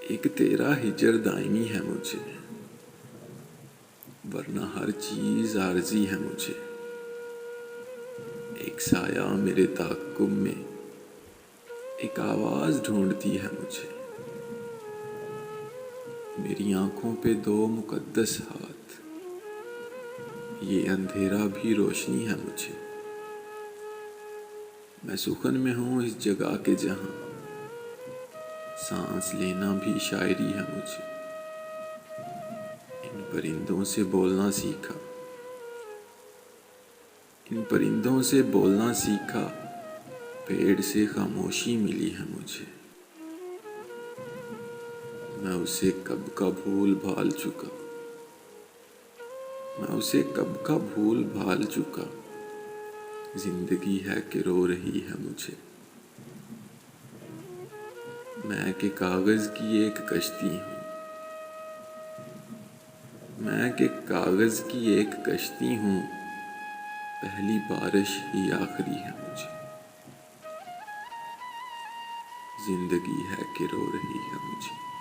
ایک تیرا ہجر دائمی ہے مجھے، ورنہ ہر چیز عارضی ہے مجھے۔ ایک سایہ میرے تعاقب میں، ایک آواز ڈھونڈتی ہے مجھے۔ میری آنکھوں پہ دو مقدس ہاتھ، یہ اندھیرا بھی روشنی ہے مجھے۔ میں سخن میں ہوں اس جگہ کے جہاں سانس لینا بھی شاعری ہے مجھے۔ ان پرندوں سے بولنا سیکھا، ان پرندوں سے بولنا سیکھا، پیڑ سے خاموشی ملی ہے مجھے۔ میں اسے کب کا بھول بھال چکا، میں اسے کب کا بھول بھال چکا۔ زندگی ہے کہ رو رہی ہے مجھے۔ میں کہ کاغذ کی ایک کشتی ہوں، میں کہ کاغذ کی ایک کشتی ہوں، پہلی بارش ہی آخری ہے مجھے۔ زندگی ہے کہ رو رہی ہے مجھے۔